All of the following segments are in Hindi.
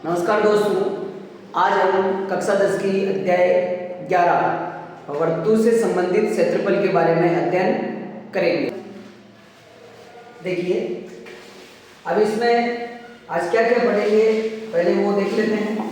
नमस्कार दोस्तों, आज हम कक्षा 10 की अध्याय 11 वर्तु से संबंधित क्षेत्रफल के बारे में अध्ययन करेंगे। देखिए, अब इसमें आज क्या क्या पढ़ेंगे पहले वो देख लेते हैं।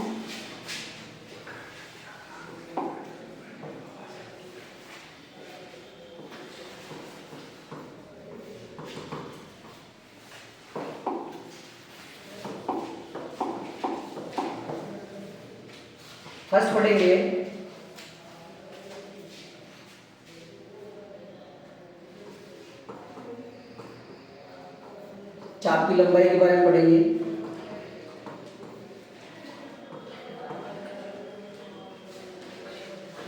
फर्स्ट पढ़ेंगे चाप की लंबाई के बारे में पढ़ेंगे।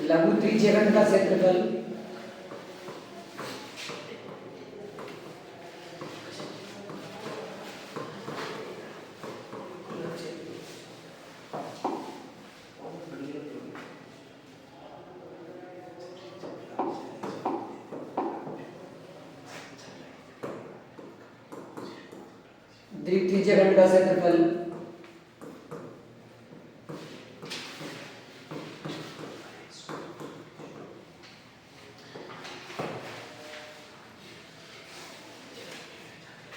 लघु त्रिज्यखंड का क्षेत्रफल, दीर्घ त्रिज्यखंड का क्षेत्रफल,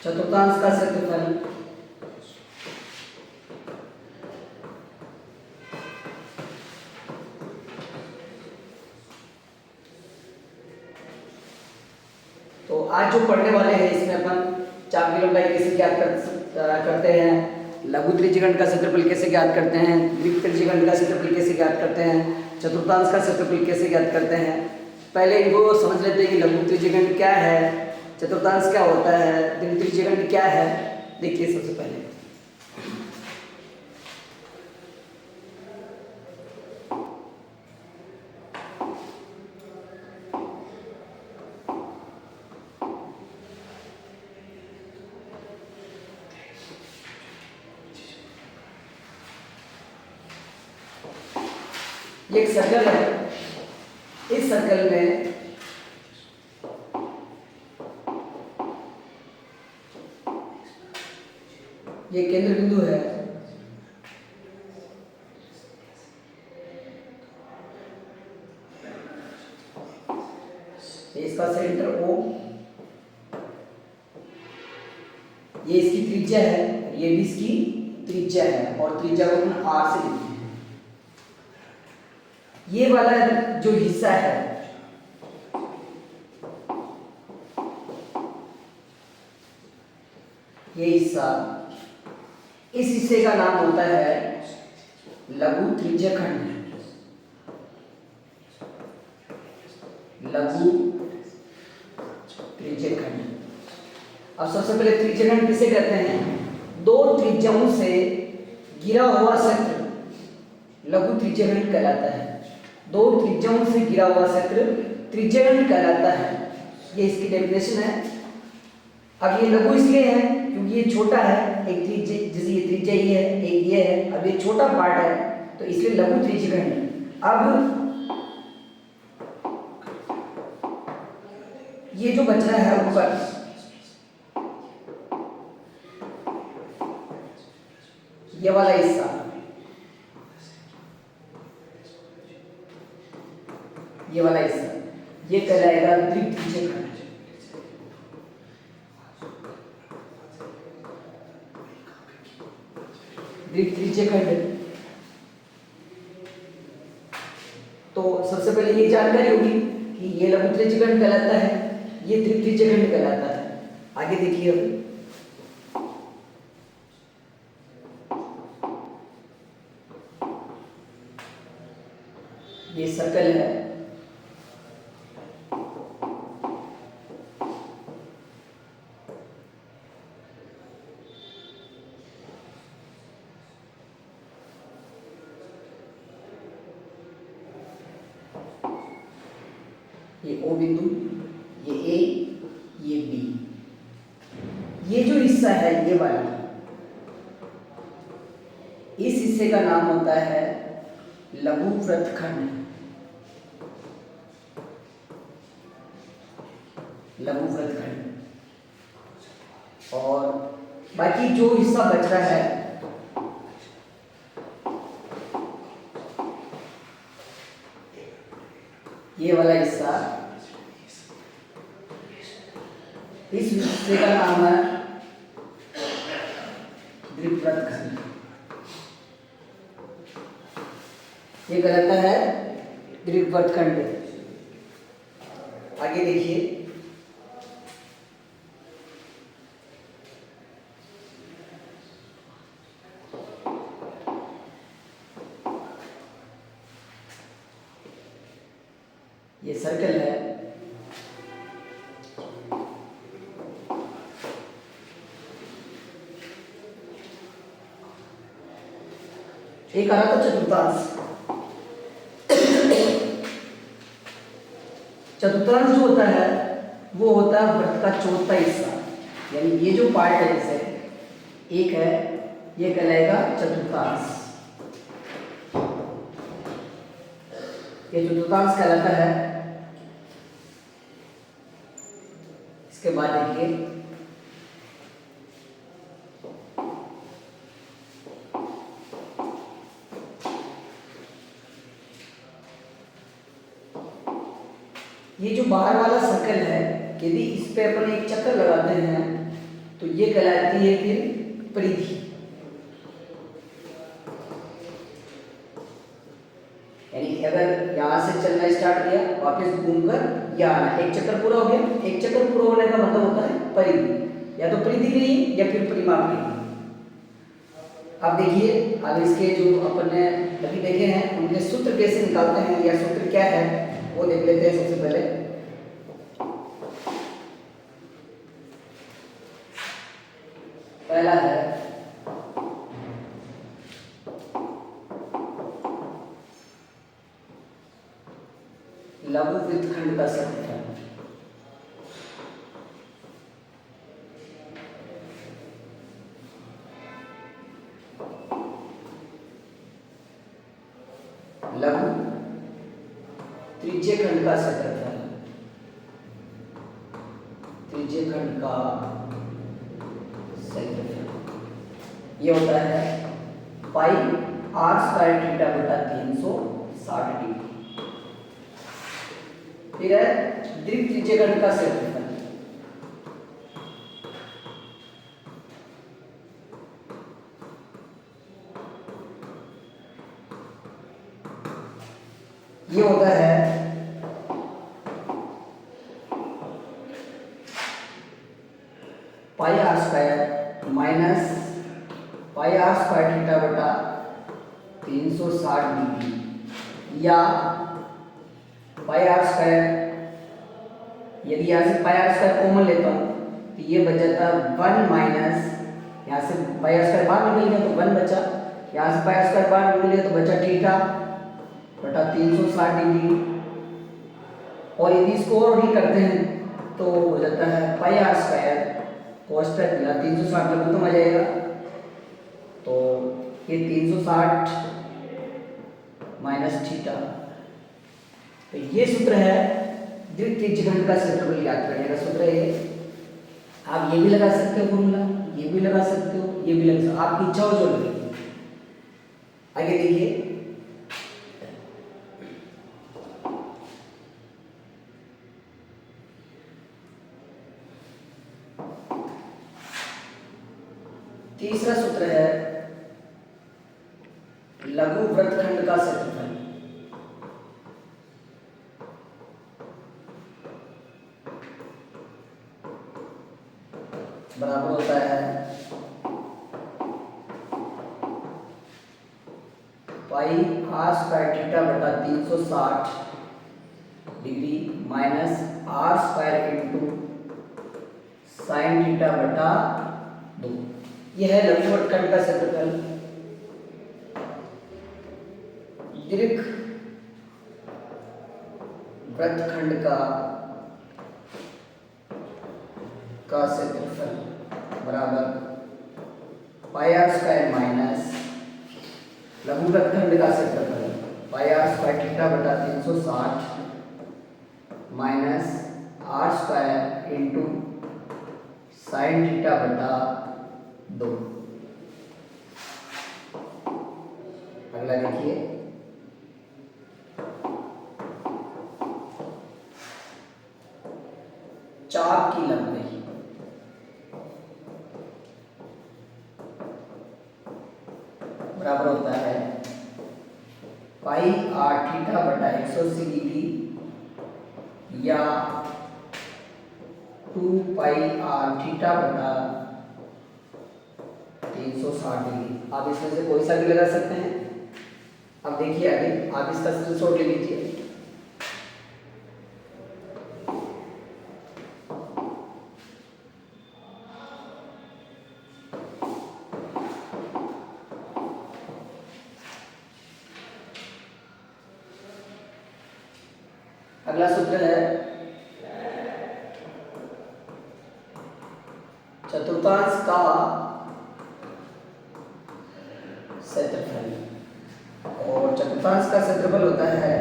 चतुर्थांश का क्षेत्रफल, तो आज जो पढ़ने वाले हैं इसमें अपन चाप की लंबाई कैसे ज्ञात करते हैं, लघु त्रिज्यखंड का क्षेत्रफल कैसे ज्ञात करते हैं, दीर्घ त्रिज्यखंड का क्षेत्रफल कैसे ज्ञात करते हैं, चतुर्थांश का क्षेत्रफल कैसे ज्ञात करते हैं। पहले इनको समझ लेते हैं कि लघु त्रिज्यखंड क्या है, चतुर्थांश क्या होता है, दीर्घ त्रिज्यखंड क्या है। देखिए, सबसे पहले ये एक सर्कल है। इस सर्कल में ये केंद्र बिंदु है, इसका सेंटर O, ये इसकी त्रिज्या है, ये भी इसकी त्रिज्या है और त्रिज्या को अपन R से लिखते हैं। ये वाला जो हिस्सा है ये हिस्सा, इस हिस्से का नाम होता है लघु त्रिज्यखंड। लघु त्रिज्यखंड। अब सबसे पहले त्रिज्यखंड किसे कहते हैं? दो त्रिज्याओं से घिरा हुआ क्षेत्र लघु त्रिज्यखंड कहलाता है। दो त्रिज्याओं से घिरा हुआ क्षेत्र त्रिज्यखंड कहलाता है। ये इसकी डेफिनेशन है। अब ये लघु इसलिए है क्योंकि ये छोटा है, एक त्रिज्या, जैसे ये त्रिज्या ये है, एक ये है, अब ये छोटा पार्ट है तो इसलिए लघु त्रिज्यखंड। अब ये जो बच रहा है ऊपर, ये वाला हिस्सा, ये वाला हिस्सा, ये कहलाएगा दीर्घ त्रिज्यखंड। दीर्घ त्रिज्यखंड। तो सबसे पहले ये जानकारी होगी कि ये लघु त्रिज्यखंड कहलाता है, ये दीर्घ त्रिज्यखंड कहलाता है। आगे देखिए, अब ये सर्कल है, ये O बिंदु, ये A, ये B। ये जो हिस्सा है ये वाला, इस हिस्से का नाम होता है लघु वृत्तखंड। लघु वृत्तखंड। और बाकी जो हिस्सा बच रहा है ये वाला हिस्सा, इस हिस्से का नाम है दीर्घवृत्तखंड। ये कहलाता है दीर्घवृत्तखंड। आगे देखिए, ये सर्कल है, एक आ रहा था चतुर्थांश। चतुर्थांश जो होता है वो होता है वृत्त का चौथा हिस्सा, यानी ये जो पार्ट है इसे एक है, ये कहलाएगा चतुर्थांश। ये चतुर्थांश कहलाता है। इसके बाद देखिए, ये जो बाहर वाला सर्कल है, यदि इस पे अपन एक चक्कर लगाते हैं तो ये कहलाती है फिर परिधि। यानी अगर यहाँ से चलना स्टार्ट किया, वापस घूमकर यहाँ आना, एक चक्कर पूरा हो गया। एक चक्कर पूरा होने का मतलब होता है परिधि, या तो परिधि नहीं या फिर परिमाप नहीं। अब देखिए, अब इसके जो अपन ने अभी देखे हैं उनके सूत्र कैसे निकालते हैं या सूत्र क्या है वो देख लेते हैं। सबसे पहले पहला है लघु वृत्तखंड का क्षेत्रफल। लघु त्रिज्य खंड का क्षेत्रफल, त्रिज्य खंड का क्षेत्रफल ये होता है पाई आर स्क्वायर थीटा बटा 360 डिग्री। फिर है दीर्घ त्रिज्य खंड का क्षेत्रफल, ये होता है pi r square minus pi r square theta बटा 360 डिग्री, या पाई आर स्क्वायर, यदि यहाँ से पाई आर स्क्वायर कॉमन लेता हूँ तो ये बच जाता है 1 माइनस, यहाँ से पाई आर स्क्वायर बाहर निकल गया तो 1 बचा, यहाँ से पाई आर स्क्वायर बाहर निकल गया तो बचा थीटा बटा 360 डिग्री। और यदि इसको और भी करते हैं तो हो जाता है पाई आर स्क्वायर कोष्टक या 360 लघुत्तम आ जाएगा, तो ये 360 माइनस थीटा। तो ये सूत्र है दीर्घ त्रिज्य खंड का क्षेत्रफल ज्ञात करने का सूत्र है ये। आप ये भी लगा सकते हो फॉर्मूला, ये भी लगा सकते हो, ये भी लगा सकते हो, आपकी इच्छा हो जो लगे। आगे देखिए, तीसरा सूत्र है लघु वृत्तखंड का क्षेत्रफल। बराबर होता है पाई आर स्क्वायर थीटा बटा 360 degree minus r square into sine theta बटा 2। यह है लघु वृत्तखंड का क्षेत्रफल। दीर्घ वृत्तखंड का क्षेत्रफल बराबर पाई आर स्क्वायर माइनस लघु वृत्तखंड का क्षेत्रफल पाई आर स्क्वायर थीटा बटा 360 minus r square into sine theta बटा 2। अगला देखिए, बराबर होता है पाई आर थीटा बटा 180 डिग्री या 2 पाई आर थीटा बटा 360 डिग्री। आप इसमें से कोई सा भी लगा सकते हैं। अब देखिए आगे, आप इसका स्क्रीनशॉट ले लीजिए। अगला सूत्र है चतुर्थांश का क्षेत्रफल, और चतुर्थांश का क्षेत्रफल होता है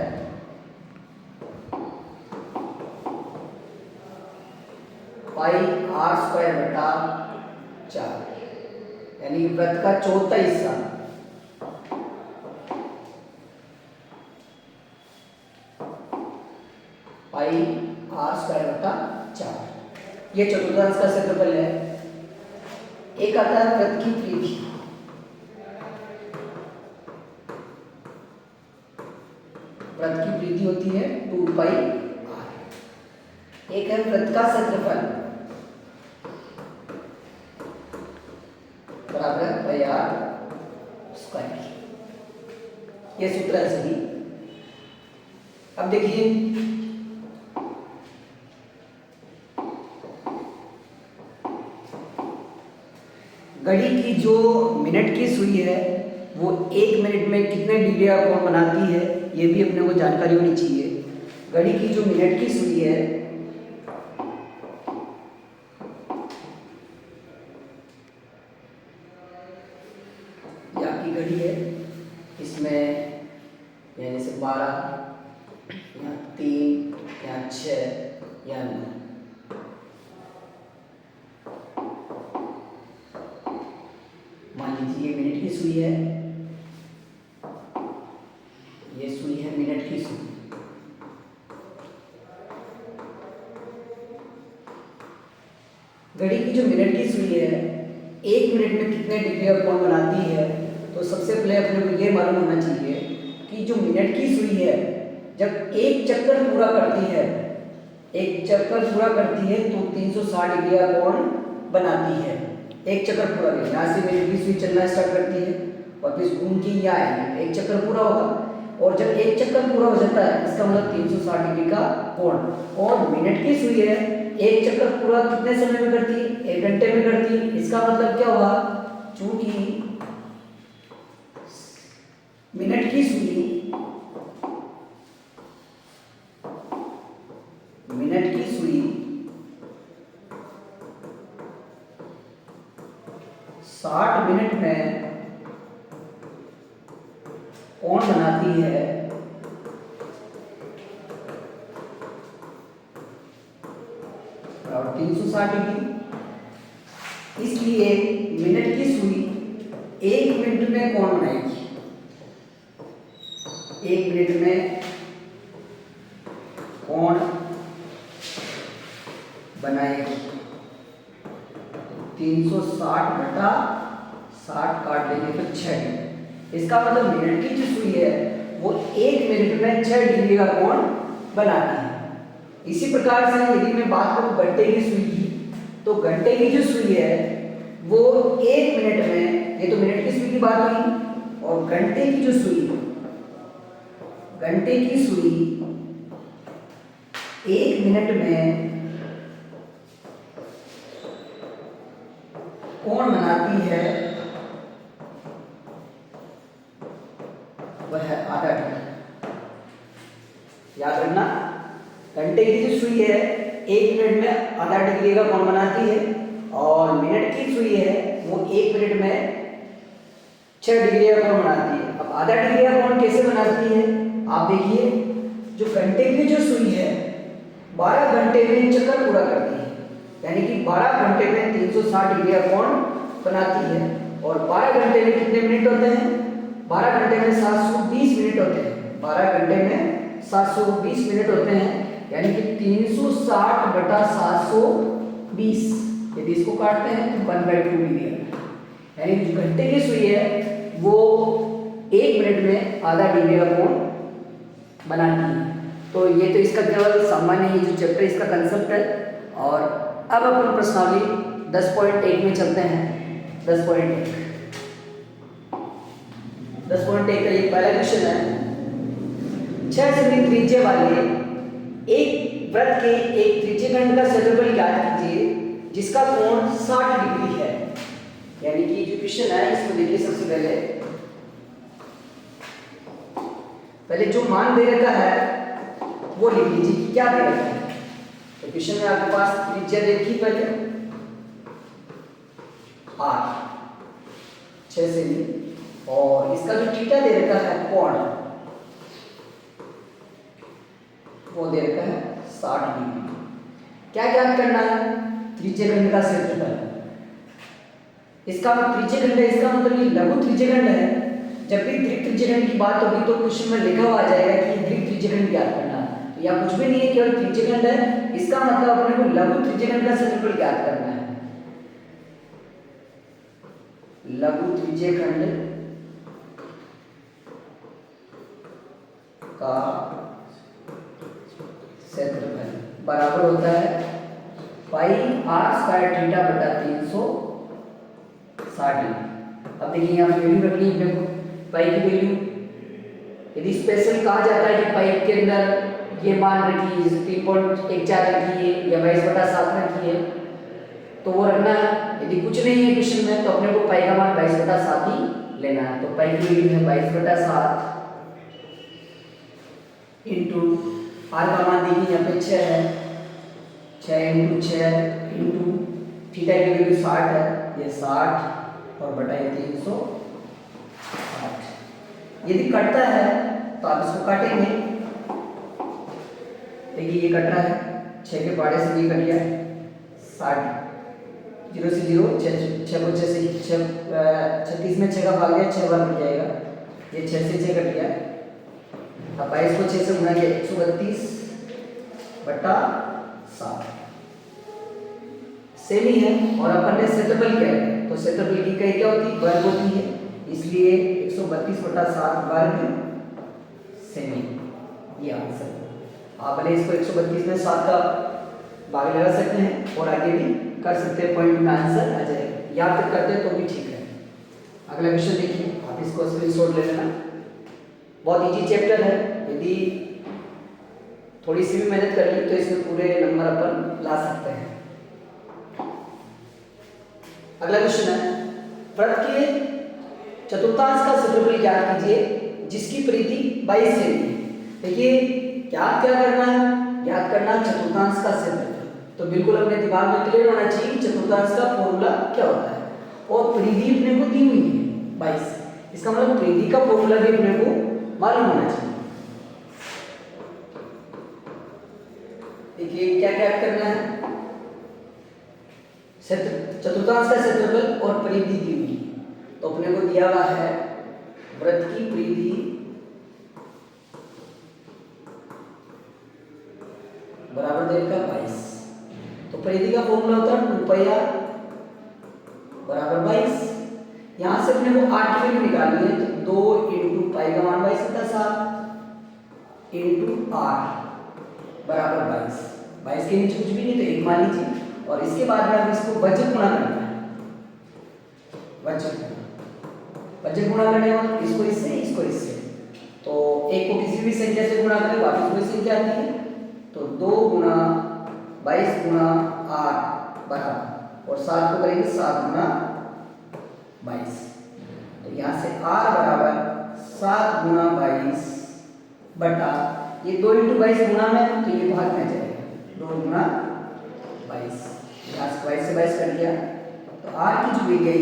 पाई आर स्क्वायर बटा 4, यानी वृत्त का चौथा हिस्सा पाई आर स्क्वायर बटा 4। ये चतुर्थांश का क्षेत्रफल है। एक आता है वृत्त की परिधि। वृत्त की परिधि होती है 2 पाई आर। एक है वृत्त का क्षेत्रफल बराबर है पाई आर स्क्वायर। ये सूत्र है सही। अब देखिए घड़ी की जो मिनट की सुई है वो 1 मिनट में कितने डिग्री का कोण बनाती है, ये भी अपने को जानकारी होनी चाहिए। घड़ी की जो मिनट की सुई है ये आपकी घड़ी है, इसमें या जैसे 12 या 3 या 6 या 9, मान लीजिए ये मिनट की सुई है, ये सुई है मिनट की सुई। घड़ी की जो मिनट की सुई है 1 मिनट में कितने डिग्री का कोण बनाती है, तो सबसे पहले अपने को ये मालूम होना चाहिए कि जो मिनट की सुई है जब एक चक्कर पूरा करती है, एक चक्कर पूरा करती है तो 360 डिग्री का कोण बनाती है। एक चक्कर पूरा करें, यहाँ से मिनट की सुई चलना स्टार्ट करती है और फिर घूम के यहाँ आएगी, एक चक्कर पूरा होगा। और जब एक चक्कर पूरा हो जाता है इसका मतलब 360 डिग्री का कोण। और मिनट की सुई है एक चक्कर पूरा कितने समय में करती है, 1 घंटे में करती है। इसका मतलब क्या हुआ, चूंकि मिनट की सुई 60 मिनट में कोण बनाती है और 360 डिग्री। इसलिए मिनट की सुई 1 मिनट में कोण बनाएगी, 1 मिनट में कोण बनाएगी। 360 बटा 60 काट लेंगे तो 6। इसका मतलब मिनट की जो सुई है वो 1 मिनट में 6 डिग्री का कोण बनाती है। इसी प्रकार से यदि मैं बात करूं घंटे की सुई की, तो घंटे की जो सुई है वो 1 मिनट में, ये तो मिनट की सुई की बात हुई, और घंटे की जो सुई, घंटे की सुई 1 मिनट में कोण बनाती है वह है आधा डिग्री। याद रखना, घंटे की जो सुई है 1 मिनट में आधा डिग्री का कोण बनाती है, और मिनट की सुई है वो 1 मिनट में 6 डिग्री का कोण बनाती है। अब आधा डिग्री का कोण कैसे बनाती है, आप देखिए, जो घंटे की जो सुई है 12 घंटे में चक्कर पूरा करती है, यानी कि 12 घंटे में 360 डिग्री का कोण बनाती है। और 12 घंटे में कितने मिनट होते हैं, 12 घंटे में 720 मिनट होते हैं, 12 घंटे में 720 मिनट होते हैं, यानी कि 360 बटा 720। यदि इसको काटते हैं तो 1/2 डिग्री, यानी जो घंटे की सुई है वो 1 मिनट में आधा डिग्री का कोण बनाती है। तो ये तो इसका केवल सामान्य ही जो चैप्टर इसका कंसेप्ट है। और अब अपन प्रश्नावली 10.1 में चलते हैं। 10.1 का ये पहला क्वेश्चन है। 6 सेमी त्रिज्या वाले एक वृत्त के एक त्रिज्यखंड का क्षेत्रफल ज्ञात कीजिए जिसका कोण 60 डिग्री है। यानी कि जो क्वेश्चन है इसको देखिए। सबसे पहले जो मान दे रखा है वो लिख लीजिए कि क्या दे रखा है। तो क्वेश्चन में आपके पास त्रिज्या दे रखी पहले 8 6 सेमी और इसका जो थीटा दे रखा है कोण वो दे रखा है 60 डिग्री। क्या ज्ञात करना है? त्रिज्यखंड का क्षेत्रफल। इसका त्रिज्यखंड है, इसका मतलब ये लघु त्रिज्यखंड है। जब भी दीर्घ त्रिज्यखंड की बात होगी तो क्वेश्चन में लिखा हुआ आ जाएगा कि दीर्घ त्रिज्यखंड ज्ञात करना है। तो यहाँ कुछ भी नहीं है, केवल त्रिज्यखंड है। इसका मतलब अपने को लघु त्रिज्यखंड का क्षेत्रफल ज्ञात करना है। लघु त्रिज्यखंड का क्षेत्रफल बराबर होता है पाई r स्क्वायर थीटा बटा 360। अब देखिए यहाँ पे वैल्यू रखनी है अपने को। पाई की वैल्यू यदि स्पेशल कहा जाता है कि पाई के अंदर ये मान रखिए 3.14 रखिए या 22/7 रखिए तो वो रखना है। यदि कुछ नहीं है क्वेश्चन में तो अपने को पाई का मान 22/7 ही लेना है। तो पाई की वैल्यू है 22/7 इंटू आर का मान देखिए यहाँ पे 6 है। 6 इंटू 6 इंटू थीटा की वैल्यू 60 है। ये 60 और बटा 360। यदि कटता है तो आप इसको काटेंगे। देखिए ये कट रहा है 6 के पाड़े से ये कट गया 60। 0 से 0 6 को 6 से 36 में 6 का भाग गया 6 बार कट जाएगा। ये 6 से 6 कट गया। अब 22 को 6 से गुणा किया 132/7 सेमी है। और अपन ने क्षेत्रफल क्या है तो क्षेत्रफल की इकाई क्या होती है? वर्ग होती है। इसलिए 132/7 वर्ग सेमी ये आंसर। आप भले इसको 132 में 7 का भाग लगा सकते हैं और आगे भी कर सकते हैं, पॉइंट में आंसर आ जाएगा। याद तक करते हैं तो भी ठीक है। अगला क्वेश्चन देखिए, आप इसको स्क्रीनशॉट ले लेना। बहुत इजी चैप्टर है। यदि थोड़ी सी भी मेहनत कर ली तो इसमें पूरे नंबर अपन ला सकते हैं। अगला क्वेश्चन है, वृत्त के चतुर्थांश का क्षेत्रफल ज्ञात कीजिए जिसकी परिधि 22 सेमी है। देखिए ज्ञात क्या करना है? ज्ञात करना चतुर्थांश का क्षेत्रफल। तो बिल्कुल अपने दिमाग में क्लियर होना चाहिए चतुर्थांश का फॉर्मूला क्या होता है। और परिधि अपने को दी हुई है 22। इसका मतलब परिधि का फॉर्मूला भी अपने को मालूम होना चाहिए। देखिए क्या क्या करना है? चतुर्थांश का क्षेत्रफल और परिधि दी हुई है। तो अपने को दिया हुआ है वृत्त की परिधि बराबर देगा 22। तो परिधि का फॉर्मूला होता है 2πr बराबर 22। यहां से अपने को r की वैल्यू निकालनी है तो 2 इंटू पाई का मान 22/7 इंटू r बराबर 22। 22 के नीचे कुछ भी नहीं तो 1 मान लीजिए। और इसके बाद में अब इसको वज्र गुणा करना है। वज्र गुणा करने के बाद इसको इससे तो एक को किसी भी संख्या से गुणा करें वापस वही संख्या आती है। तो 2 गुणा 22 गुणा r बराबर और 7 को करेंगे 7 गुणा 22। तो यहाँ से r बराबर 7 गुणा 22 बटा ये 2 इंटू 22 गुणा में तो ये भाग में आ जाएगा 2 गुणा 22। यहाँ से 22 से 22 कट गया तो r की जो वैल्यू है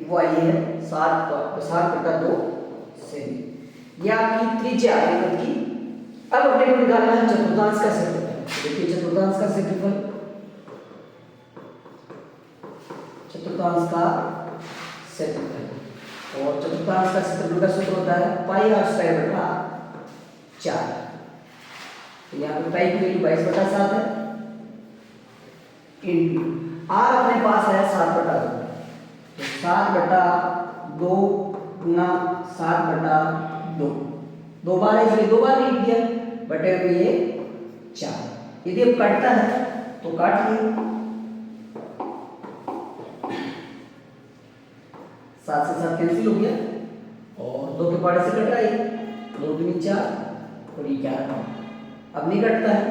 वो आई है 7/2 सेमी। यह आपकी त्रिज्या है वृत्त की। अब अपने को निकालना है चतुर्थांश का क्षेत्रफल। देखिए चतुर्थांश का क्षेत्रफल, चतुर्थांश का क्षेत्रफल और चतुर्थांश का क्षेत्रफल का सूत्र होता है पाई r स्क्वायर बटा 4। तो यहाँ पे पाई की वैल्यू 22/7 है इंटू r अपने पास है 7/2। तो 7/2 गुना 7/2, 2 बार है इसलिए 2 बार लिख दिया, बटे में ये 4। यदि अब काटता है तो काट लिए, 7 से 7 कैंसिल हो गया और 2 के पाड़े से कट रहा है, 2 दूनी 4 और ये 11। अब नहीं कटता है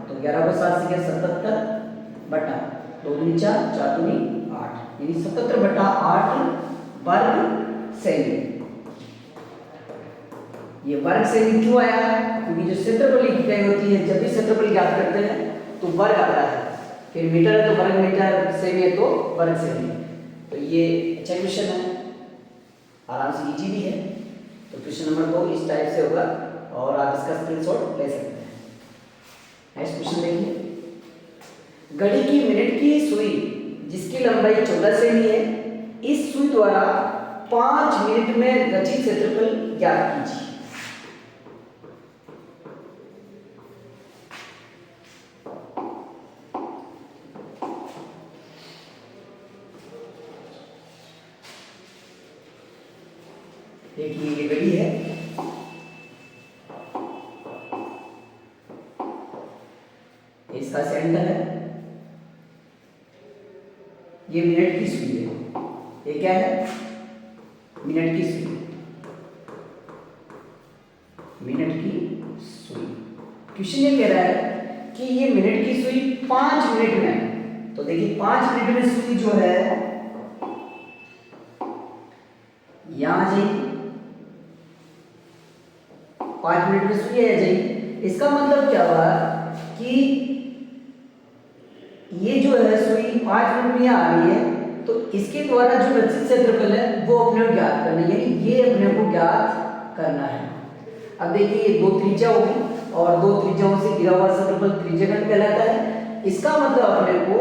तो 11 को 7 से क्या 77 बटा 2 दूनी 4, 4 दूनी 8, यानी 77/8 वर्ग सेमी। ये वर्ग सेमी क्यों आया? क्योंकि जो क्षेत्रफल की इकाई होती है, जब भी क्षेत्रफल ज्ञात करते हैं तो वर्ग आता है, फिर मीटर है तो वर्ग मीटर, सेमी है तो वर्ग सेमी। तो ये अच्छा क्वेश्चन है, आराम से इजी भी है। तो क्वेश्चन नंबर 2 इस टाइप से होगा और आप इसका स्क्रीनशॉट ले सकते हैं। नेक्स्ट क्वेश्चन देखिए, घड़ी की मिनट की सुई जिसकी लंबाई 14 सेमी है, इस सुई द्वारा 5 मिनट में रचित क्षेत्रफल ज्ञात कीजिए। देखिए ये घड़ी है, इसका सेंटर है, ये मिनट की सुई है, ये क्या है? मिनट की सुई, मिनट की सुई। क्वेश्चन ये कह रहा है कि ये मिनट की सुई 5 मिनट में, तो देखिए 5 मिनट में सुई जो है यहां आ जाएगी, 5 मिनट में सुई आ जाएगी। इसका मतलब क्या हुआ कि ये जो है सुई 5 मिनट में आ रही है, तो इसके द्वारा जो रचित क्षेत्रफल है वो अपने को ज्ञात करना है, यानी ये अपने को ज्ञात करना है। अब देखिए ये 2 त्रिज्या होगी और 2 त्रिज्याओं से घिरा हुआ क्षेत्रफल त्रिज्यखंड कहलाता है। इसका मतलब अपने को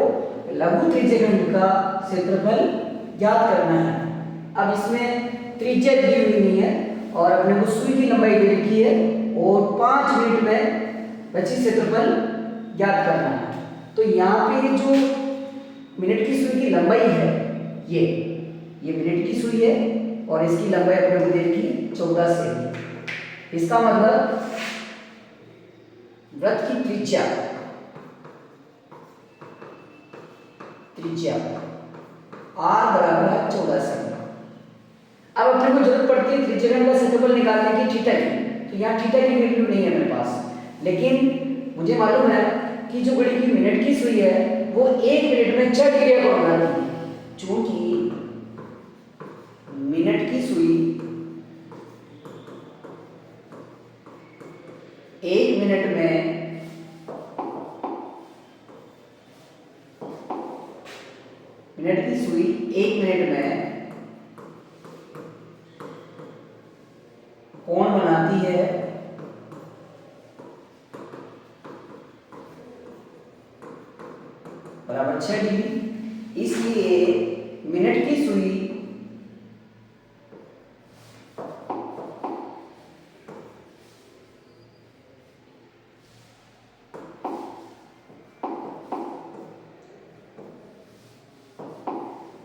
लघु त्रिज्यखंड का क्षेत्रफल ज्ञात करना है। अब इसमें त्रिज्या दी हुई नहीं है और अपने को सुई की लंबाई दे रखी है और 5 मिनट में रचित क्षेत्रफल ज्ञात करना है। तो यहाँ पे जो मिनट की सुई की लंबाई है ये मिनट की सुई है और इसकी लंबाई अपने को दे रखी 14 सेमी। इसका मतलब वृत्त की त्रिज्या r बराबर है 14 सेमी। अब अपने को जरूरत पड़ती है त्रिज्यखंड का क्षेत्रफल निकालने की थीटा की, तो यहाँ थीटा की वैल्यू नहीं है मेरे पास, लेकिन मुझे मालूम है कि जो घड़ी की मिनट की सुई है वो 1 मिनट में 6 डिग्री को बनाती है। चूंकि मिनट की सुई 1 मिनट में कोण बनाती है बराबर 6 डिग्री, इसलिए मिनट की सुई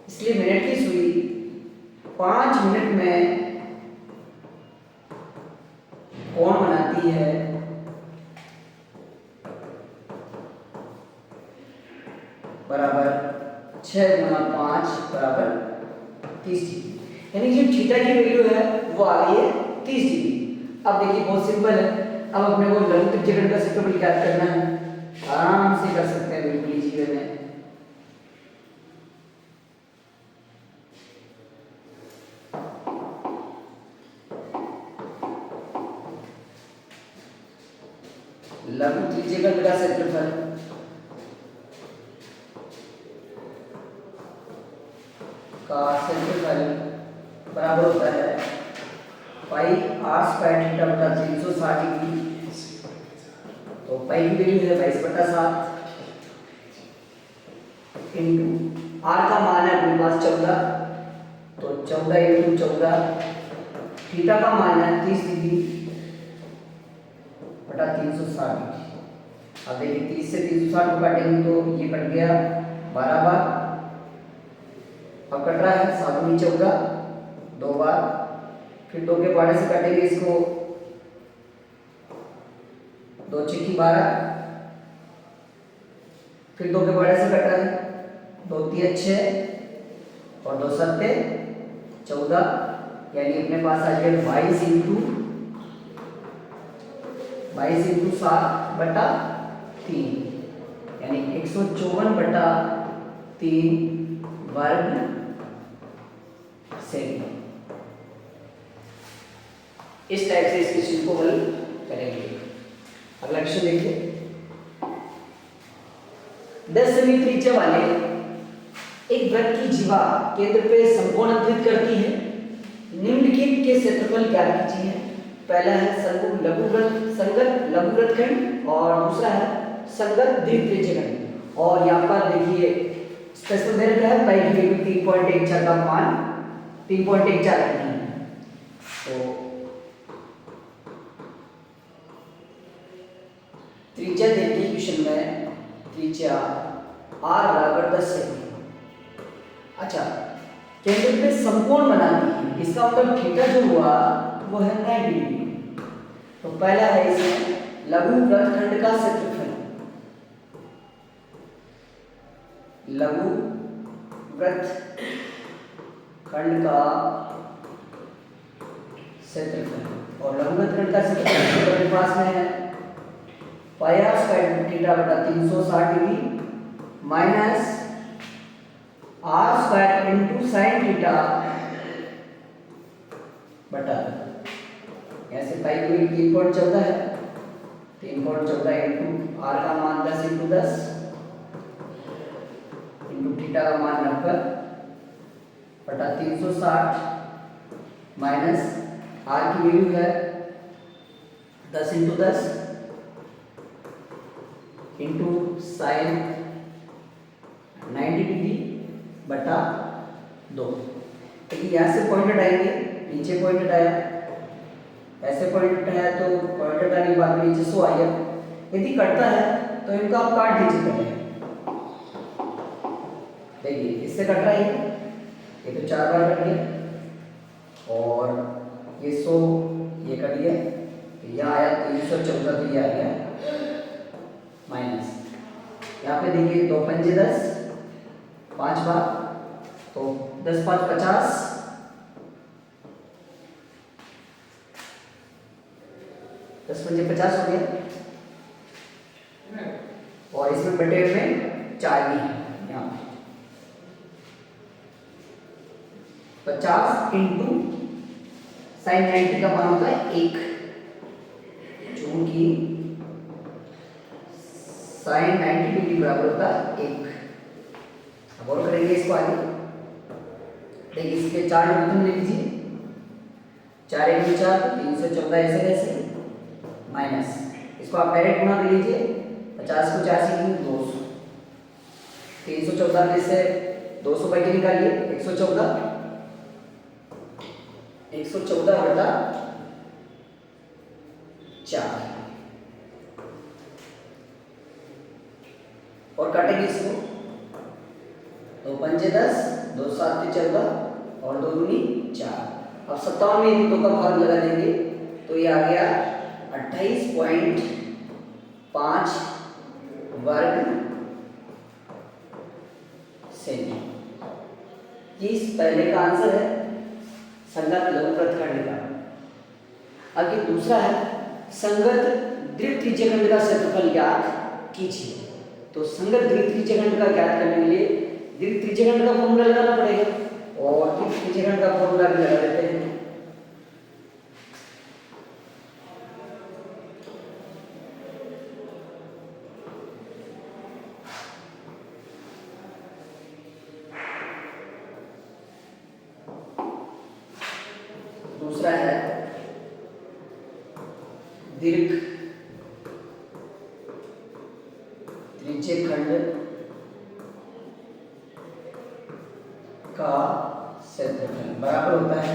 इसलिए मिनट की सुई 5 मिनट में कोण बनाती है बराबर 6 गुना 5 बराबर 30 डिग्री, यानी जो थीटा की वैल्यू है वो आ गई है 30 डिग्री। अब देखिए बहुत सिंपल है, अब अपने को लघु त्रिज्यखंड का क्षेत्रफल ज्ञात करना है, आराम से कर सकते हैं बिल्कुल इजी वे में। लघु त्रिज्यखंड का क्षेत्रफल बराबर होता है पाई r स्क्वायर थीटा बटा 360 डिग्री। तो पाई की वैल्यू है 22/7 इंटू r का मान है अपने पास 14, तो 14 इंटू 14, थीटा का मान है 30 डिग्री बटा 360 डिग्री। अब देखिए 30 से 360 को काटेंगे तो ये कट गया 12 बार, अब कट रहा है 7 × 14 2 बार फिर 2 के पहाड़े से काटेंगे इसको, 2 छक्की 12, फिर 2 के पहाड़े से कट रहा है, 2 तिया 6 और 2 सत्ते 14, यानी अपने पास आ गया 22 इंटू 7 बटा 3, यानी 154 बटा 3 वर्ग सेमी। इस टाइप से इस क्वेश्चन को हल करेंगे। अगला क्वेश्चन देखिए, 10 सेमी त्रिज्या वाले एक वृत्त की जीवा केंद्र पे समकोण अंतरित करती है, निम्नलिखित के क्षेत्रफल ज्ञात कीजिए। पहला है संगत लघु वृत्तखंड और दूसरा है संगत दीर्घ त्रिज्यखंड। और यहाँ पर देखिए स्पेशल दे रखा है पाई की वैल्यू 3.14 का मान 3.14 रखनी है। तो त्रिज्या देखिए क्वेश्चन में, त्रिज्या r बराबर 10 सेमी। अच्छा, केंद्र पे समकोण बना दी, इसका मतलब थीटा जो हुआ वो है 90 डिग्री। तो पहला है इसमें लघु वृत्तखंड का क्षेत्रफल, लघु वृत्तखंड का क्षेत्रफल, और लघु वृत्तखंड का क्षेत्रफल मेरे पास में है पाई आर स्क्वायर थीटा बटा 360 degree minus r square into sine theta बटा, ऐसे पाई की 3.14 है, 3.14 इंटू आर का मान 10 इंटू 10 इंटू थीटा का मान 90 बटा 360 माइनस आर की वैल्यू है 10 इंटू 10 इंटू साइन 90 डिग्री बटा 2। देखिए यहाँ से पॉइंट हटाएंगे, नीचे पॉइंट हटाया, ऐसे पॉइंट हटाया तो पॉइंट हटाने के बाद नीचे 100 आया। यदि कटता है तो इनको आप काट दीजिए पहले। देखिए इससे कट रहा है, ये तो 4 बार कट गया और ये 100 ये कट गया, यहाँ आया 314 तो ये आ गया माइनस। यहाँ पे देखिए 2 पंजे 10, 5 बार तो 10 5 50, 10 पंजे 50 हो गया, और इसमें बटे में 4 भी है। यहाँ 50 इंटू साइन 90 का मान होता है 1, चूंकि साइन 90 डिग्री बराबर होता है 1। अब और करेंगे इसको आगे। देखिए इसके 4 डिवीजन ले लीजिए, 4 इंटू 4 314 ऐसे कैसे माइनस, इसको आप डायरेक्ट गुणा कर लीजिए, 50 को 4 से 200, 314 में से 200 बाकी निकालिए, 114 बटा 4 और काटेंगे इसको, 2 पंजे 10, 2 7 14 और 2 दूनी 4। अब 57 में यदि 2 का भाग लगा देंगे तो ये आ गया 28.5 वर्ग सेमी। ये इस पहले का आंसर है संगत लघु वृत्तखंड का। अब ये दूसरा है संगत दीर्घ त्रिज्यखंड का क्षेत्रफल ज्ञात कीजिए। तो संगत दीर्घ त्रिज्यखंड का ज्ञात करने के लिए दीर्घ त्रिज्यखंड का फॉर्मूला लगाना पड़ेगा, और दीर्घ त्रिज्यखंड का फॉर्मूला भी लगा देते हैं। दूसरा है दीर्घ त्रिज्यखंड का क्षेत्रफल बराबर होता है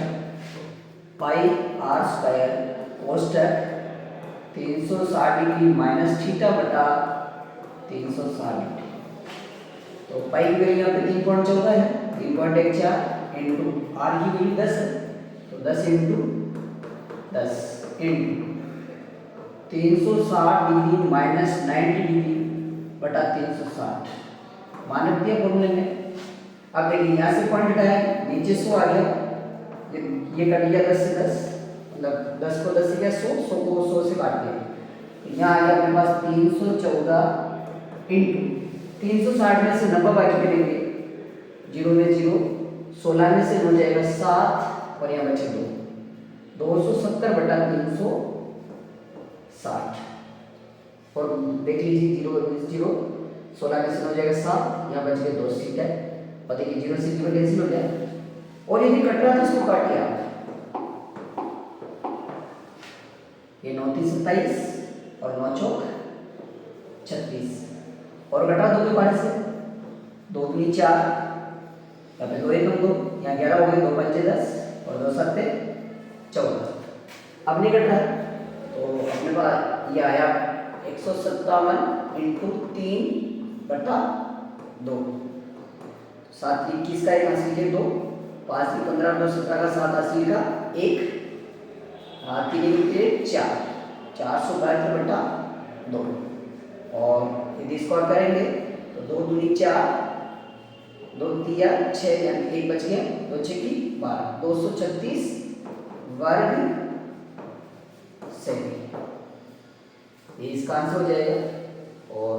पाई आर स्क्वायर कोष्टक 360 डिग्री माइनस थीटा बटा 360 डिग्री। तो पाई की वैल्यू यहाँ पे 3.14 है, 3.14 इंटू आर की वैल्यू 10 है, तो 10 into 10 into 360 degree minus 90 degree बटा 360 मानक दिया फॉर्मूले में। अब देखिए यहाँ से पॉइंट हटाया, नीचे 100 आ गया, ये कट गया 10 से 10, मतलब 10 को 10 से गया 100, 100 को 100 से काट दिया, तो यहाँ आ गया अपने पास 314 इंटू 360 में से 90 बाकी करेंगे, 0 में 0, 16 में से हो जाएगा 7 और यहाँ बचे 2, 270 बटा 360 और देख लीजिए 0 16 में से हो जाएगा 7, यहाँ बच गए 2 सीट है और देखिए 0 से 0 कैंसिल हो गया और यदि कट रहा था इसको काटिए आप, ये 9 3 27 और 9 चौक 36 और घटा 2 के बारे से 2 दूनी 4, यहाँ पे 2 एकम 2, यहाँ 11 हो गए, 2 पंचे 10 और 2 सत्ते 14। अब नहीं कट रहा तो अपने पास ये आया 157 इंटू 3 बटा 2, 7 21 का 1 हासिल के 2, 5 15 2 17 का 7 हासिल का 1, 3 1 4, 472 बटा 2 और यदि स्क्वायर करेंगे तो 2 दूनी 4, 2 तिया 6 यानी 1 बच गया, 2 6 की 12, 236 वर्ग सेमी, ये इसका आंसर हो जाएगा। और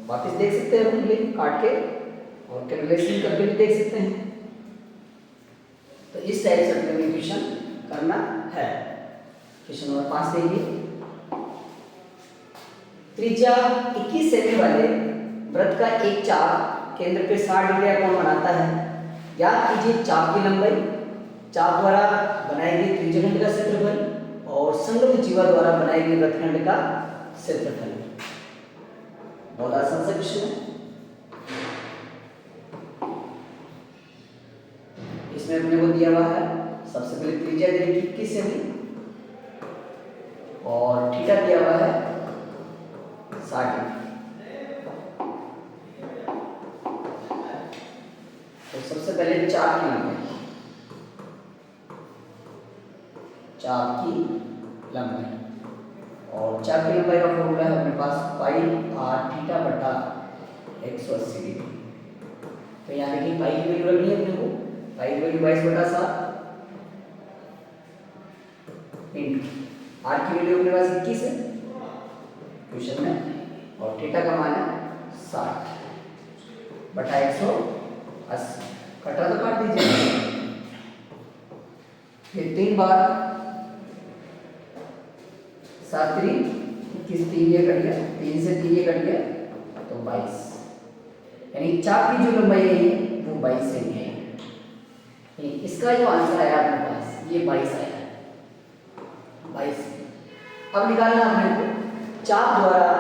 वापस देख सकते हैं हम ये काट के और कैलकुलेशन करके भी देख सकते हैं। तो इस टाइप से अपने इक्वेशन करना है। क्वेश्चन नंबर 5 देखिए, त्रिज्या 21 सेमी वाले वृत्त का एक चाप केंद्र पे 60 डिग्री का कोण बनाता है। याद कीजिए चाप की लंबाई, चाप द्वारा बनाई गई त्रिज्यखंड का क्षेत्रफल और संलग्न जीवा द्वारा बनाई गई वृत्तखंड का क्षेत्रफल। बहुत आसान सा क्वेश्चन है। इसमें अपने को दिया हुआ है सबसे पहले त्रिज्या दी गई 21 सेमी और थीटा दिया हुआ है 60 डिग्री। तो सबसे पहले चाप की लंबाई, चाप की लंबाई और चाप की लंबाई का फॉर्मूला है अपने पास पाई आर थीटा बटा 180 डिग्री। तो यहाँ देखिए पाई की वैल्यू रखनी है अपने को, पाई की वैल्यू 22 बटा 7 इंटू आर की वैल्यू अपने पास 21 है क्वेश्चन में और थीटा का मान है 60 बटा 180, कटा तो काट दीजिए, ये 3 बार 7 3 21, 3 ये कट गया, 3 से 3 ये कट गया तो 22, यानी चाप की जो लंबाई है वो 22 सेमी है। इसका जो आंसर आया अपने पास ये 22 आया, 22। अब निकालना अपने को चाप द्वारा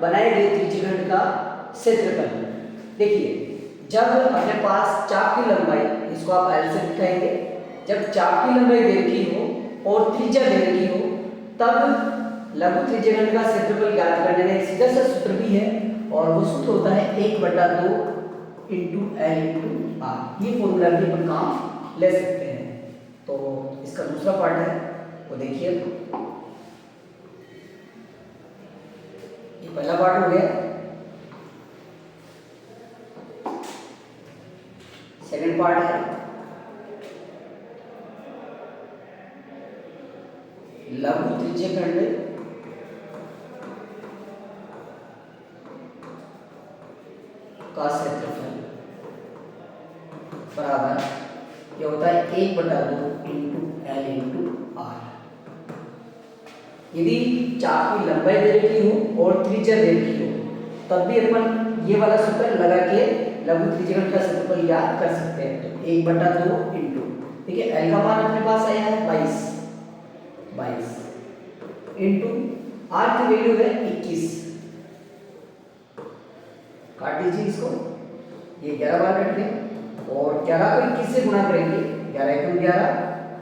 बनाए गए त्रिज्यखंड का क्षेत्रफल। देखिए जब अपने पास चाप की लंबाई, इसको आप एल से दिखाएंगे, जब चाप की लंबाई दे रखी हो और त्रिज्या दे रखी हो तब लघु त्रिज्यखंड का क्षेत्रफल ज्ञात करने का एक सीधा सा सूत्र भी है और वो सूत्र होता है 1/2 इंटू एल इंटू आर। ये फॉर्मूला भी अपन काम ले सकते हैं। तो इसका दूसरा पार्ट है वो देखिए, ये पहला पार्ट हो गया। सेकंड पार्ट है लघु त्रिज्यखंड का क्षेत्रफल बराबर ये होता है 1/2 इंटू एल इंटू आर। यदि चाप की लंबाई दे रखी हो और त्रिज्या दे रखी हो तब भी अपन ये वाला सूत्र लगा के लघु त्रिज्यखंड का क्षेत्रफल ज्ञात कर सकते हैं। तो 1/2 इंटू, देखिए एल का मान अपने पास आया है 22 इंटू आर की वैल्यू है 21, काट दीजिए इसको, ये 11 बार कट गए और 11 को 21 से गुणा करेंगे, 11 एकम 11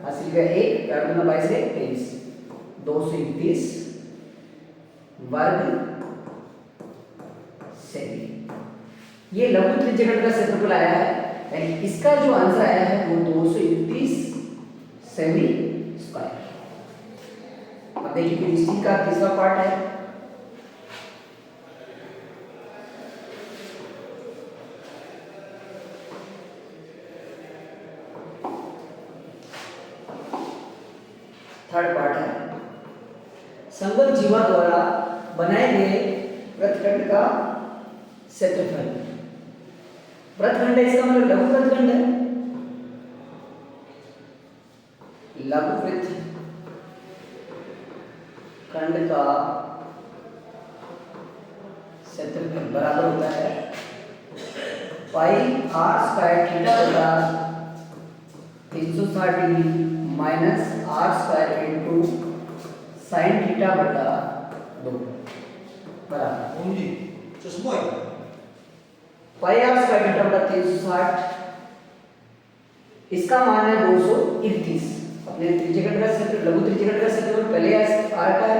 हासिल का 1, 11 दूना 22 है 23, 231 वर्ग सेमी। ये लघु त्रिज्यखंड का क्षेत्रफल आया है, यानी इसका जो आंसर आया है वो 231 सेमी स्क्वायर। अब देखिए कि इसी का तीसरा पार्ट है। थर्ड पार्ट है संगत जीवा द्वारा बनाए गए वृत्तखंड का क्षेत्रफल। वृत्तखंड है इसका मतलब लघु वृत्तखंड है। लघु वृत्तखंड का क्षेत्रफल बराबर होता है पाई आर स्क्वायर थीटा बटा 360 degree minus r square into sine theta बटा 2 बराबर पाई आर स्क्वायर थीटा बटा 360, इसका मान है 231। अपने त्रिज्यखंड का क्षेत्र लघु त्रिज्यखंड का क्षेत्रफल पहले आर का है,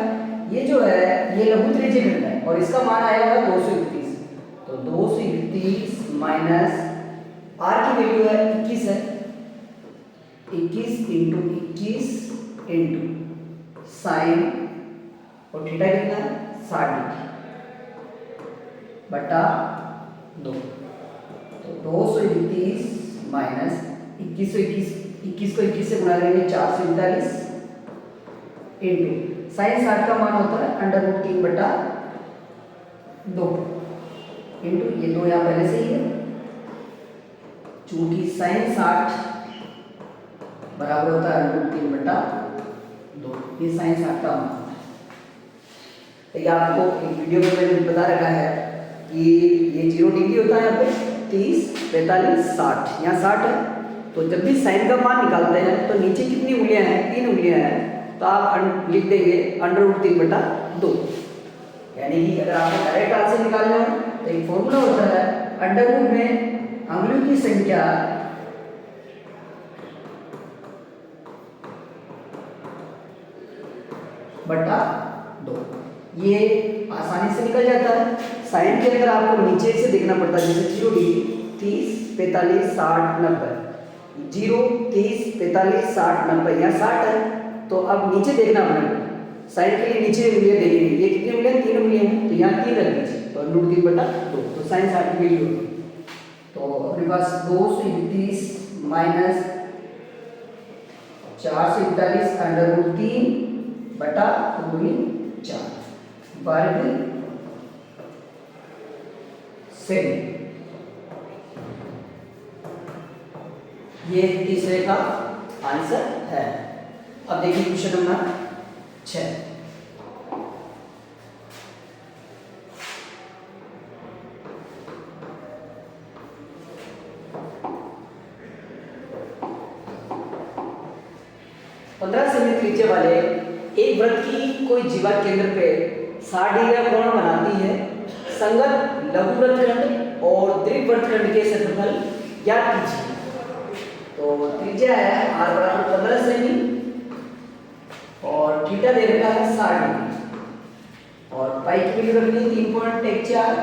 ये जो है ये लघु त्रिज्यखंड है और इसका मान आएगा 231। तो 231 माइनस आर की वैल्यू है 21 है, 21 इंटू 21 इंटू साइन और थीटा कितना है 60 डिग्री बटा 2। तो 231 माइनस 21 को 21 से गुणा करेंगे 441 इंटू साइन 60 का मान होता है √3 बटा 2 इंटू ये 2 यहाँ पहले से ही है, चूंकि साइन 60 बराबर होता है √3 बटा 2, ये साइन 60 का मान है। तो ये आपको एक वीडियो में मैंने बता रखा है कि ये 0 डिग्री होता है यहाँ पे 30, 45, 60, यहाँ 60 है। तो जब भी साइन का मान निकालते हैं तो नीचे कितनी उंगलियां हैं, 3 उंगलियां हैं, तो आप लिख देंगे √3 बटा 2। यानी कि अगर आपको डायरेक्ट हाथ से निकालना है तो एक फॉर्मूला होता है अंडरवुड में अंगुलियों की संख्या बटा 2, ये आसानी से निकल जाता है। साइन के अंदर आपको नीचे से देखना पड़ता है, जैसे 0 डिग्री 30, 45, 60, 90, 0, 30, 45, 60, 90, यहाँ 60 है तो अब नीचे देखना पड़ेगा। साइन के लिए नीचे उंगलियां देखेंगे, ये कितनी उंगलियां 3 उंगलियां हैं तो यहाँ 3 रख दीजिए तो √3 बटा 2, तो साइन 60 की वैल्यू होगी। तो अपने पास 231 माइनस 441 √3 बटा 4 वर्ग से, ये तीसरे का आंसर है। अब देखिए क्वेश्चन नंबर 6। पंद्रह सेमी त्रिज्या वाले एक वृत्त की कोई जीवा केंद्र पे 60 डिग्री का कोण बनाती है। संगत लघु वृत्तखंड और दीर्घ वृत्तखंड के क्षेत्रफल ज्ञात कीजिए। तो त्रिज्या है r बराबर 15 सेमी और थीटा दे रखा है 60 डिग्री और पाई की वैल्यू रखनी है 3.14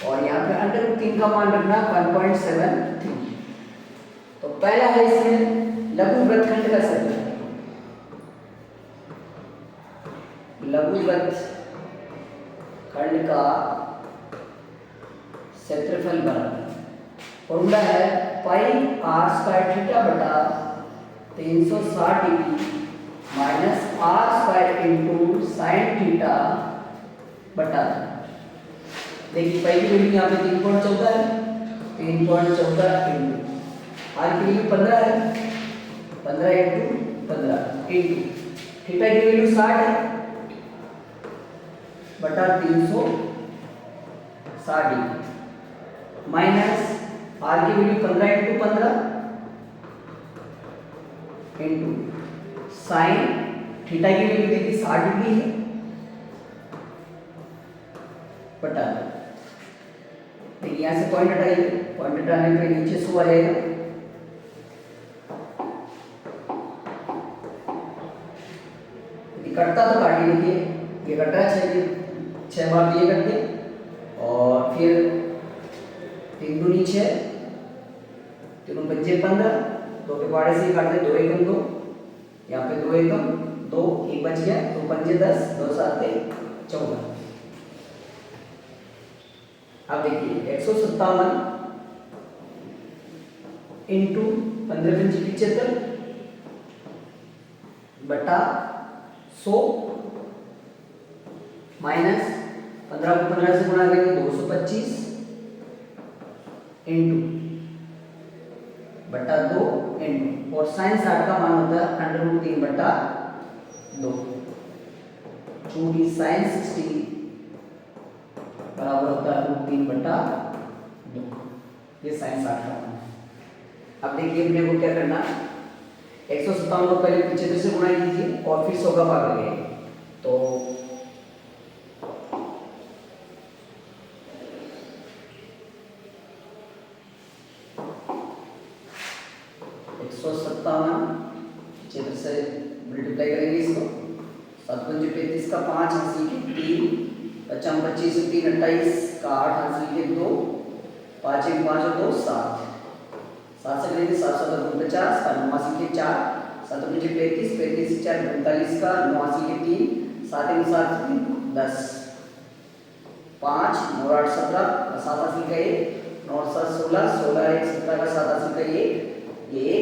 और यहाँ पे √3 का मान रखना 1.73। तो पहला है इसमें लघु वृत्तखंड का क्षेत्रफल। लघु वृत्तखंड का क्षेत्रफल बराबर फॉर्मूला है पाई आर स्क्वायर थीटा बटा 360 degree minus r square into sine theta बटा। देखिए पाई की वैल्यू यहाँ पे 3.14 है, 3.14 इंटू आर की वैल्यू 15 है, 15 इंटू 15 इंटू थीटा की वैल्यू 60 है बटा 360 डिग्री माइनस आर की value 15 into 15 into sine theta की वैल्यू देखिए 60 डिग्री है बटा। देखिए यहाँ से पॉइंट हटाइए, पॉइंट हटाने पे नीचे 100 आ जाएगा। कटता तो काटिए, देखिए ये कट रहा है 6 बार ये कट गया और फिर 3 दूनी 6, 3 बच्चे 15, 2 के पाड़े से ही काटते 2 एकम 2, यहाँ पे 2 एकम 2 1 बच गया, 2 पंजे 10, 2 साते 14। अब देखिए 157 इंटू 15 पंजे 75 बटा 100 माइनस 15 को 15 से गुणा करेंगे 225 इंटू बटा 2 इंटू और साइन 60 का मान होता है अंडर रूट 3 बटा 2 चूंकि साइन 60 बराबर होता है रूट 3 बटा 2। ये साइन 60 का मान है। अब देखिए अपने को क्या करना, 157 को पहले 75 से गुणा कीजिए और फिर 100 का भाग लगाइए। तो 157 75 से मल्टीप्लाई करेंगे इसको, 7 पंजे 35 का 5 हासिल के 3 55 25 3 28 का 8 हासिल के 2 5 1 5 2 7 7 से करेंगे 7 7 49 का 9 हासिल के 4 7 पंजे 35 35 4 45 का 9 हासिल के 3 7 1 7 10 5 9 8 17 का 7 हासिल का 1 9 7 16 16 1 17 का 7 हासिल का 1 ये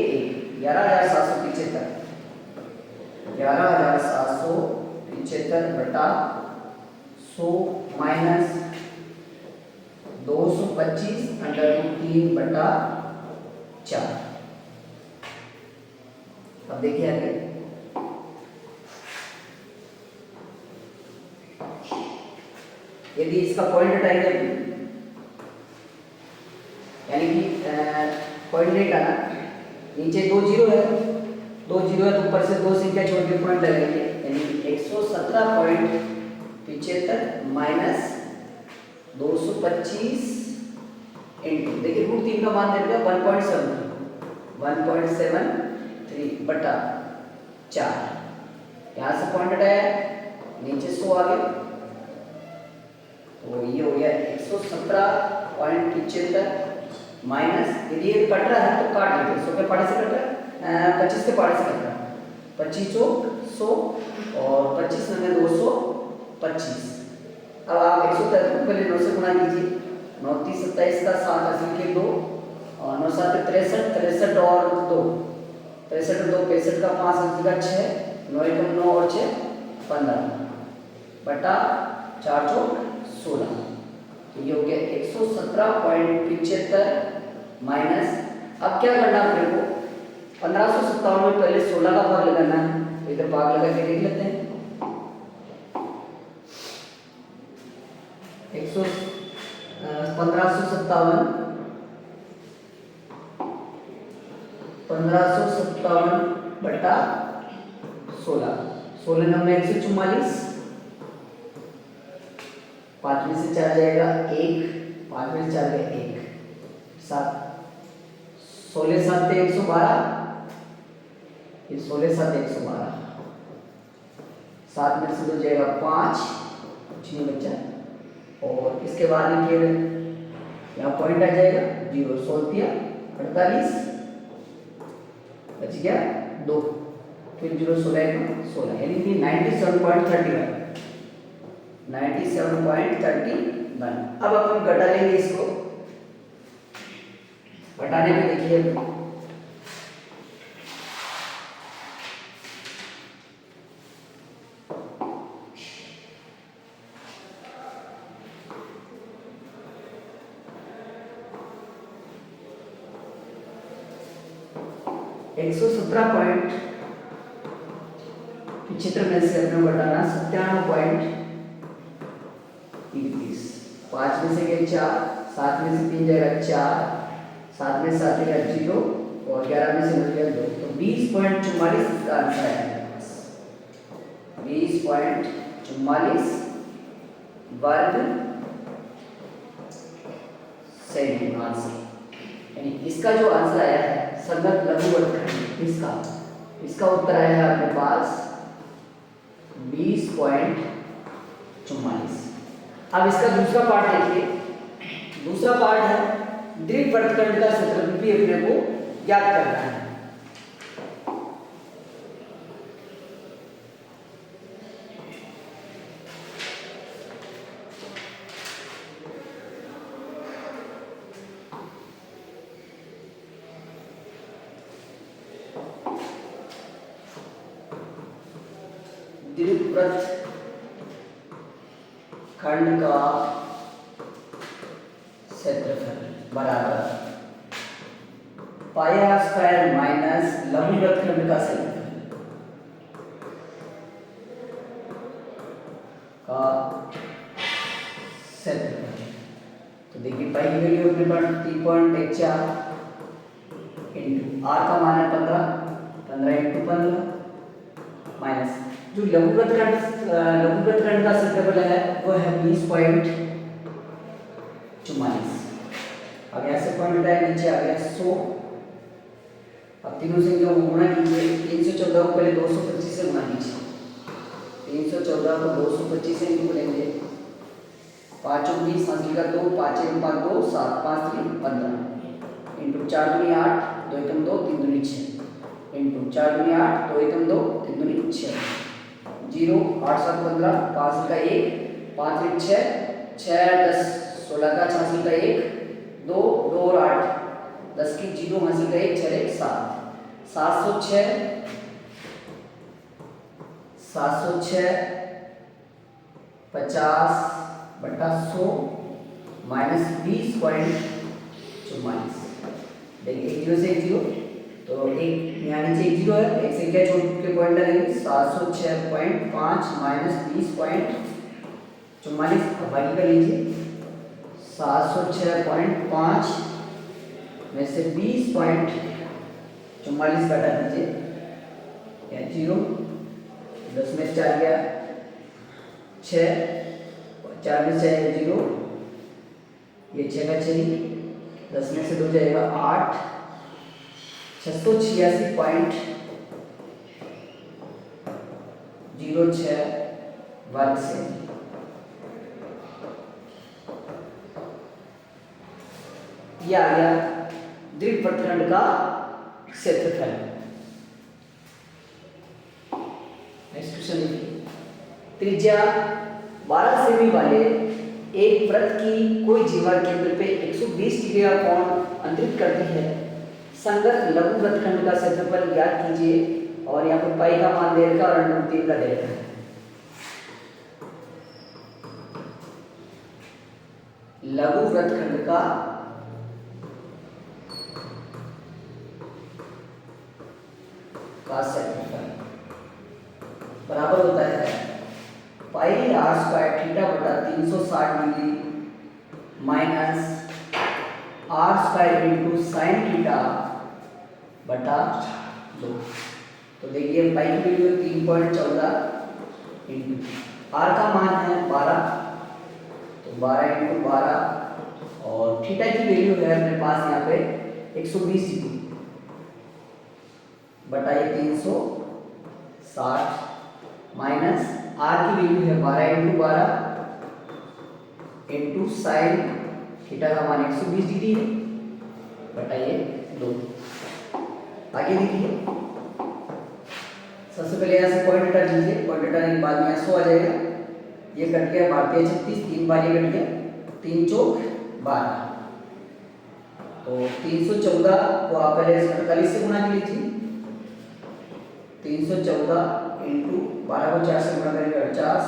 11,775 11,775 बटा 100 माइनस 225 अंडर रूट 3 बटा 4। अब देखिए आगे, यदि इसका पॉइंट हटाएंगे यानी कि पॉइंट नहीं हटाना, नीचे 2 जीरो है, 2 जीरो है तो ऊपर से 2 संख्या छोड़ के पॉइंट लगाएंगे यानी 117.75 माइनस 225 इंटू देखिए रूट 3 का मान दे देगा 1.73 बटा 4। यहाँ से पॉइंट हटाया, नीचे 100 आ गया तो ये हो गया 117.75 माइनस, यदि ये कट रहा है तो काट लीजिए, 100 के पाड़े से कट रहा है 25 के पाड़े से कट रहा है 25 चौक 100 और 25 में 225। अब आप 173 को पहले 9 से गुणा कीजिए, 9 30 27 का 7 हासिल के 2 और 9 7 63 63 और 2 63 2 65 का 5 हासिल का 6 9 1 9 और 6 15 बटा 4 चौक 16। तो ये हो गया 117.75 माइनस, अब क्या करना है अपने को 1557 में पहले 16 का भाग लगाना है, तो इधर भाग लगा के देख लेते हैं। 1557 बटा 16 16 नंबर 144 5 में से 4 जाएगा 1 5 में से 4 गया 1 7 16 7 112 ये 16 7 112 7 में से 2 जाएगा 5 कुछ नहीं बचा और इसके बाद देखिए यहाँ पॉइंट आ जाएगा 0 16 48 बच गया 2 फिर 0 16 16 यानी कि 97.31 97.31। अब अपन घटा लेंगे इसको, घटाने में देखिए 117.75 में से अपने घटाना 97.31 5 में से गए 4 7 में से 3 जाएगा 4 7 में 7 जाएगा 0 और 11 में से 9 जाएगा 2 तो 20.44 इसका आंसर है 20.44 वर्ग सेंटीमीटर। यानी इसका जो आंसर आया है संगत लघुवर्गखंड इसका उत्तर आया है आपके पास 20.44। अब इसका दूसरा पार्ट देखिए, दूसरा पार्ट है दीर्घवृत्तखंड का क्षेत्रफल भी अपने को ज्ञात करना है। दीर्घवृत्त खंड का क्षेत्रफल बराबर पाई आर स्क्वायर माइनस लघुवृत्त खंड का क्षेत्रफल का क्षेत्रफल। तो देखिए पाई की वैल्यू अपने पास 3.14 इंटू आर का मान है 15 इंटू 15 माइनस जो लघुवृत्त खंड का क्षेत्रफल है वो है 20.44। अब यहाँ से पॉइंट उठाया नीचे आ गया 100। अब तीनों संख्याओं को गुणा कीजिए। 314 को पहले 225 से गुणा कीजिए। 314 को 225 से इंटू करेंगे। 5 और 20 हासिल का 2 5 1 5 2 7 5 3 15 इंटू 4 दूनी 8 2 एकम 2 3 दूनी 6 इंटू 4 दूनी 8 2 एकम 2 3 दूनी 6 0 8 7 15 5 का 1 5 1 6 6 10 16 का 86 का 1 2 2 और 8 10 की 0 हासिल का 1 6 1 7 706 50 बटा 100 माइनस 20.44। देखिए एक जीरो से एक जीरो तो एक यहाँ नीचे एक जीरो है, एक संख्या छोड़ के पॉइंट डालेंगे 706.5 माइनस 20.44। अब बाकी कर लीजिए 706.5 में से 20.44 घटा दीजिए या जीरो 10 में 4 गया 6 4 में 6 जीरो ये 6 का 6 10 में से 2 जाएगा 8 686.06 वर्ग से यह आ गया दीर्घवृत्त खंड का क्षेत्रफल। नेक्स्ट क्वेश्चन देखिए। त्रिज्या 12 सेमी वाले एक वृत्त की कोई जीवा केंद्र पे 120 डिग्री का कोण अंतरित करती है। संगत लघु वृत्त खंड का क्षेत्रफल ज्ञात कीजिए और यहाँ पर पाई का मान दे रखा और √3 का दे रखा है। लघु वृत्त खंड का क्षेत्रफल बराबर होता है पाई आर स्क्वायर थीटा बटा 360 degree minus r square into sine theta बटा 2। तो देखिए पाई की वैल्यू 3.14 इंटू आर का मान है 12 तो 12 इंटू 12 और थीटा की वैल्यू है अपने पास यहाँ पे 120 डिग्री बटा ये 360 माइनस आर की वैल्यू है 12 इंटू 12 इंटू साइन थीटा का मान 120 डिग्री है बटा ये 2। आगे देखिए सबसे पहले यहाँ से पॉइंट हटा दीजिए। पॉइंट हटाने के बाद में 100 आ जाएगा। ये कट गया भारतीय 36 3 बार ये कट गया 3 चौक 12 तो 314 को आप पहले 48 से गुणा कर लीजिए। 314 इंटू 12 को 4 से गुणा करेंगे 50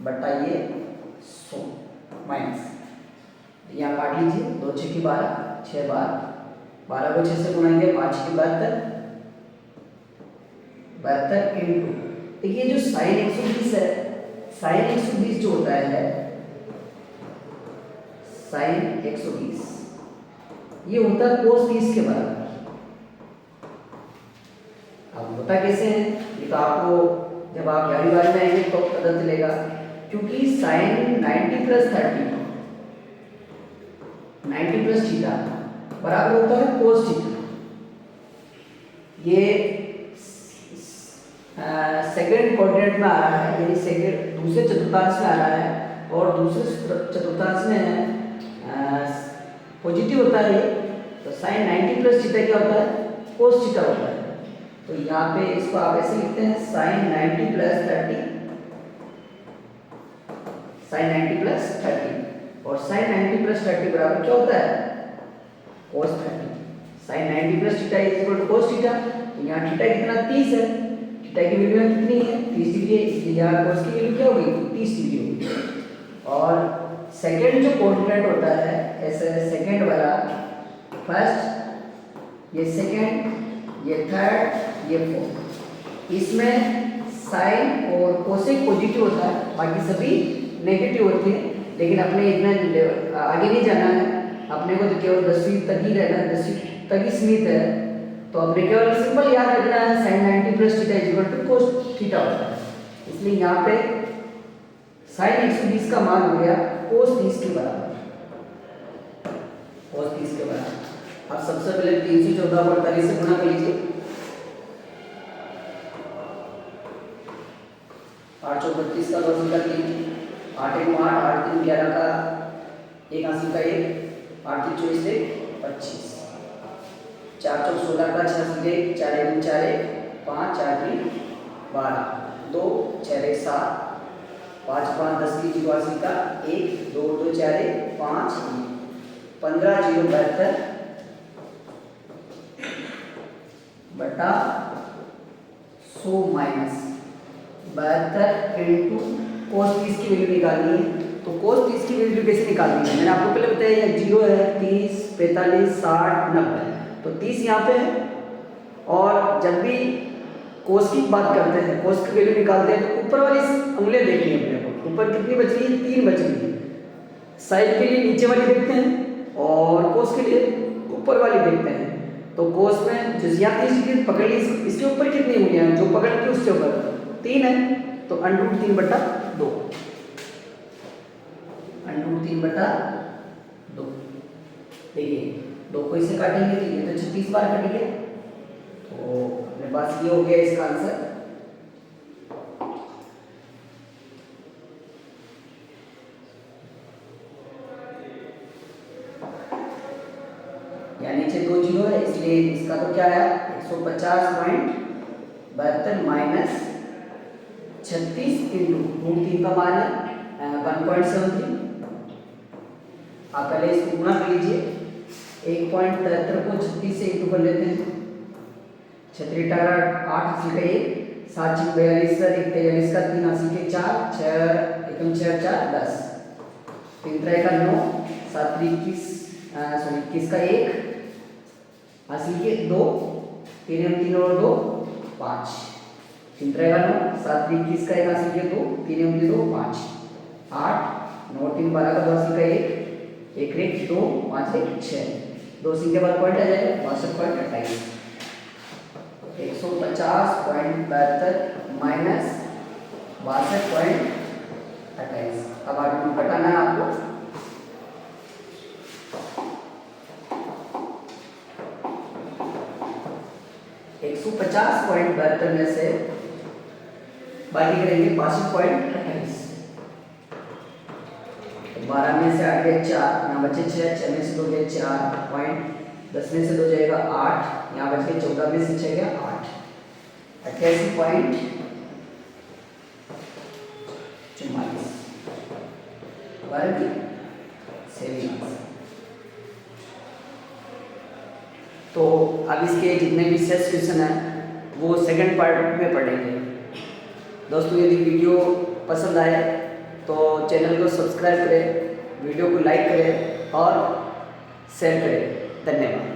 बटा ये 100 माइनस यहाँ काट लीजिए 2 6 की 12 6 बार 12 को 6 से गुणाएंगे 5 की 72 इंटू देखिए जो साइन 120 है साइन 120 जो होता है साइन 120 ये होता है कोस 30 के बराबर। अब होता कैसे है ये तो आपको जब आप 11वीं बार में आएंगे तो पता चलेगा क्योंकि साइन 90 प्लस 30 90 प्लस थीटा बराबर होता है कोस थीटा। ये सेकंड क्वाड्रेंट में आ रहा है यानी सेकंड दूसरे चतुर्थांश में आ रहा है और दूसरे चतुर्थांश में पॉजिटिव होता है तो साइन 90 प्लस थीटा क्या होता है कोस थीटा होता है। तो यहाँ पे इसको आप ऐसे लिखते हैं साइन 90 प्लस 30 साइन 90 प्लस 30 और साइन 90 प्लस 30 बराबर क्या होता है cos 30। Sine 90 plus theta is equal to cos theta. तो यहाँ थीटा कितना 30 है थीटा की वैल्यू कितनी है 30 डिग्री है, इसलिए यहाँ cos की वैल्यू क्या होगी 30 डिग्री होगी। और सेकंड जो कोऑर्डिनेट होता है ऐसे सेकंड वाला, फर्स्ट ये सेकंड, ये थर्ड, ये फोर्थ, इसमें साइन और कोसेक पॉजिटिव होता है, बाकी सभी नेगेटिव होते हैं। लेकिन अपने इतना आगे नहीं जाना है, अपने को तो केवल 10वीं तक ही रहना है, 10वीं तक ही सीमित है। तो अपने केवल सिंपल याद रखना है sin 90 + थीटा = cos थीटा होता है। इसलिए यहाँ पे sin 120 का मान हो गया cos 30 के बराबर, cos 30 के बराबर। अब सबसे पहले 314 को 48 से गुणा कर लीजिए, 8 चौक 32 का 2 का 3, 8 × 8, 8 × 3 11 का 1 80 का 1, 8 × 3 24 25, 4 चौक 16 का 6 80 1, 4 × 4 1, 5, 4 3 12, 2 6 1 7, 5 5 10 की 0 80 का 1, 2 2 4 1 5 15 0 72 बटा 100 माइनस 72 इंटू cos 30 की वैल्यू निकालनी है। तो cos 30 की वैल्यू कैसे निकालनी है, मैंने आपको पहले बताया ये 0 है, 30 45 60 90, तो 30 यहाँ पे है। और जब भी cos की बात करते हैं, cos की वैल्यू निकालते हैं, तो ऊपर वाली उंगलियां देखनी है अपने को, ऊपर कितनी बच रही है 3 बच रही है। साइन के लिए नीचे वाली देखते हैं और cos के लिए ऊपर वाली देखते हैं। तो cos में जो यहाँ 30 डिग्री पकड़ ली, इसके ऊपर कितनी उंगलियां हैं, जो पकड़ के उसके ऊपर 3 है, तो √3 बटा 2, √3 बटा 2। देखिए 2 को इसे काटेंगे तो ये तो 36 बार कटेंगे, तो अपने पास ये हो गया इसका आंसर। यहाँ नीचे 2 जीरो है, इसलिए इसका तो क्या है 150.72 माइनस 36 इंटू √3 का मान है 1.73। आप पहले इसको गुणा कर लीजिए, 1.73 को 36 से इंटू कर लेते हैं, 6 × 8 8 80 का 1, 7 × 42 1 43 का 3 80 के 4, 6 एकम 6 4 10, 3 × 1 9, 7 × 21 21 का 1 80 के 2, 3 3 और 2 5, 3 × 9, 7 × 21 का 1 80 के 2, 3 2 5, 8 9 3 12 का 2 80 का 1, 1 1 2 5 1 6, 2 सिंह के बाद पॉइंट आ जाएगा 62.28, 150.72 माइनस 62.28। अब आगे बताना है आपको, (150.72) में से बाकी करेंगे 62.28, 12 में से 8 गए 4, यहाँ बचे 6, 6 में से 2 गए 4 पॉइंट, 10 में से 2 जाएगा 8, यहाँ बच गए 14 में से 6 गया 8, 88.44 वर्ग सेमी। तो अब इसके जितने भी शेष क्वेश्चन हैं वो सेकंड पार्ट में पढ़ेंगे। दोस्तों यदि वीडियो पसंद आए तो चैनल को सब्सक्राइब करें, वीडियो को लाइक करें और शेयर करें। धन्यवाद।